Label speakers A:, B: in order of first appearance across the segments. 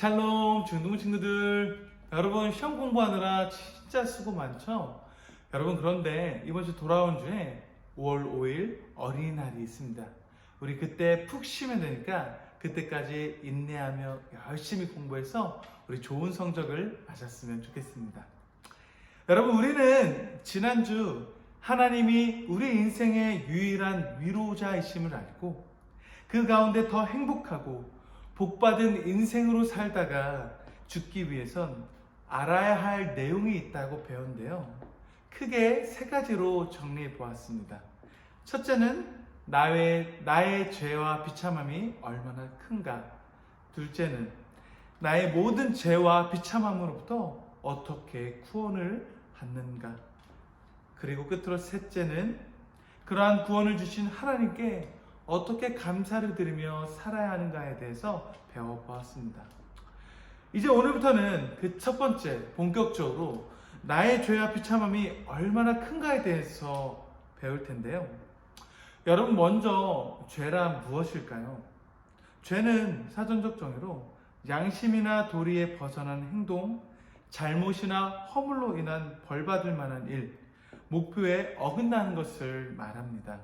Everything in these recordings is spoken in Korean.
A: 샬롬 중등부 친구들, 여러분 시험 공부하느라 진짜 수고 많죠? 여러분, 그런데 이번 주 돌아온 주에 5월 5일 어린이날이 있습니다. 우리 그때 푹 쉬면 되니까 그때까지 인내하며 열심히 공부해서 우리 좋은 성적을 맞았으면 좋겠습니다. 여러분, 우리는 지난주 하나님이 우리 인생의 유일한 위로자이심을 알고 그 가운데 더 행복하고 복받은 인생으로 살다가 죽기 위해선 알아야 할 내용이 있다고 배웠는데요. 크게 세 가지로 정리해 보았습니다. 첫째는 나의 죄와 비참함이 얼마나 큰가. 둘째는 나의 모든 죄와 비참함으로부터 어떻게 구원을 받는가. 그리고 끝으로 셋째는 그러한 구원을 주신 하나님께 어떻게 감사를 드리며 살아야 하는가에 대해서 배워보았습니다. 이제 오늘부터는 그 첫 번째, 본격적으로 나의 죄와 비참함이 얼마나 큰가에 대해서 배울 텐데요. 여러분, 먼저 죄란 무엇일까요? 죄는 사전적 정의로 양심이나 도리에 벗어난 행동, 잘못이나 허물로 인한 벌받을 만한 일, 목표에 어긋나는 것을 말합니다.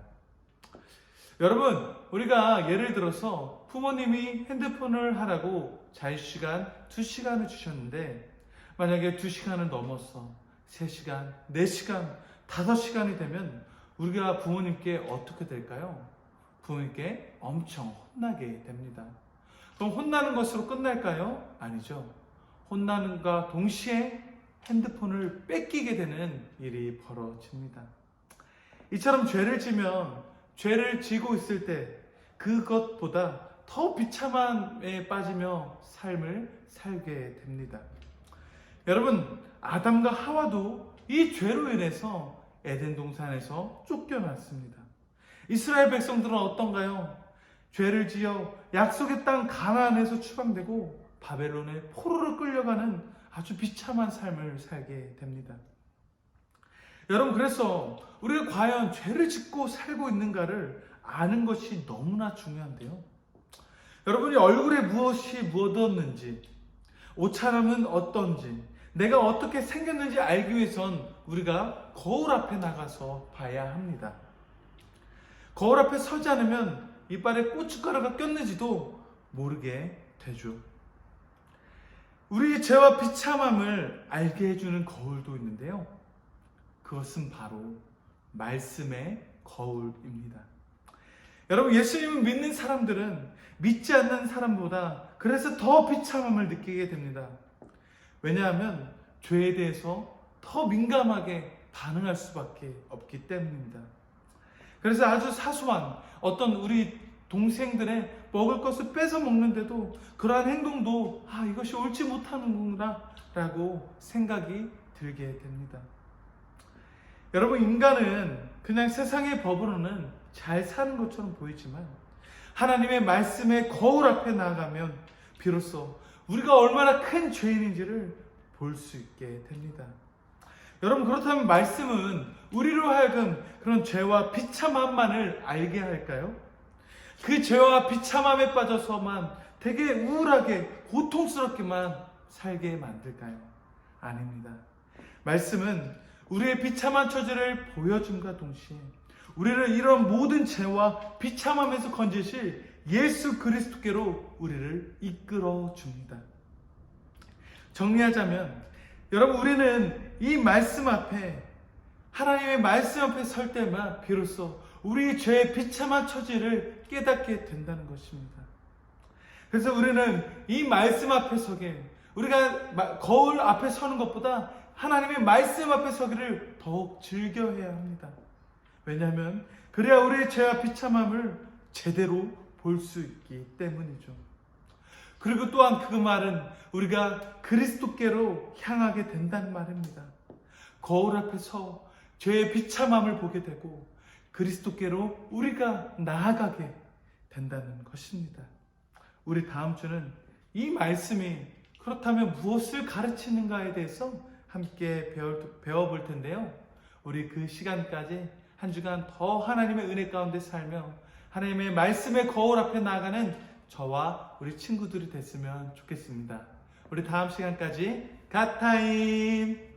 A: 여러분, 우리가 예를 들어서 부모님이 핸드폰을 하라고 자유시간 2시간을 주셨는데 만약에 2시간을 넘어서 3시간, 4시간, 5시간이 되면 우리가 부모님께 어떻게 될까요? 부모님께 엄청 혼나게 됩니다. 그럼 혼나는 것으로 끝날까요? 아니죠. 혼나는과 동시에 핸드폰을 뺏기게 되는 일이 벌어집니다. 이처럼 죄를 지면 죄를 지고 있을 때 그것보다 더 비참함에 빠지며 삶을 살게 됩니다. 여러분, 아담과 하와도 이 죄로 인해서 에덴 동산에서 쫓겨났습니다. 이스라엘 백성들은 어떤가요? 죄를 지어 약속의 땅 가나안에서 추방되고 바벨론에 포로로 끌려가는 아주 비참한 삶을 살게 됩니다. 여러분, 그래서 우리가 과연 죄를 짓고 살고 있는가를 아는 것이 너무나 중요한데요. 여러분이 얼굴에 무엇이 묻었는지, 옷차림은 어떤지, 내가 어떻게 생겼는지 알기 위해선 우리가 거울 앞에 나가서 봐야 합니다. 거울 앞에 서지 않으면 이빨에 고춧가루가 꼈는지도 모르게 되죠. 우리의 죄와 비참함을 알게 해주는 거울도 있는데요. 그것은 바로 말씀의 거울입니다. 여러분, 예수님을 믿는 사람들은 믿지 않는 사람보다 그래서 더 비참함을 느끼게 됩니다. 왜냐하면 죄에 대해서 더 민감하게 반응할 수밖에 없기 때문입니다. 그래서 아주 사소한 어떤 우리 동생들의 먹을 것을 뺏어 먹는데도 그러한 행동도 이것이 옳지 못하는구나 라고 생각이 들게 됩니다. 여러분, 인간은 그냥 세상의 법으로는 잘 사는 것처럼 보이지만 하나님의 말씀의 거울 앞에 나아가면 비로소 우리가 얼마나 큰 죄인인지를 볼 수 있게 됩니다. 여러분, 그렇다면 말씀은 우리로 하여금 그런 죄와 비참함만을 알게 할까요? 그 죄와 비참함에 빠져서만 되게 우울하게 고통스럽게만 살게 만들까요? 아닙니다. 말씀은 우리의 비참한 처지를 보여줌과 동시에 우리를 이런 모든 죄와 비참함에서 건지실 예수 그리스도께로 우리를 이끌어 줍니다. 정리하자면, 여러분, 우리는 이 말씀 앞에, 하나님의 말씀 앞에 설 때만 비로소 우리 죄의 비참한 처지를 깨닫게 된다는 것입니다. 그래서 우리는 이 말씀 앞에 서게, 우리가 거울 앞에 서는 것보다 하나님의 말씀 앞에 서기를 더욱 즐겨해야 합니다. 왜냐하면 그래야 우리의 죄와 비참함을 제대로 볼 수 있기 때문이죠. 그리고 또한 그 말은 우리가 그리스도께로 향하게 된다는 말입니다. 거울 앞에서 죄의 비참함을 보게 되고 그리스도께로 우리가 나아가게 된다는 것입니다. 우리 다음 주는 이 말씀이 그렇다면 무엇을 가르치는가에 대해서 함께 배워볼 텐데요. 우리 그 시간까지 한 주간 더 하나님의 은혜 가운데 살며 하나님의 말씀의 거울 앞에 나아가는 저와 우리 친구들이 됐으면 좋겠습니다. 우리 다음 시간까지 갓타임!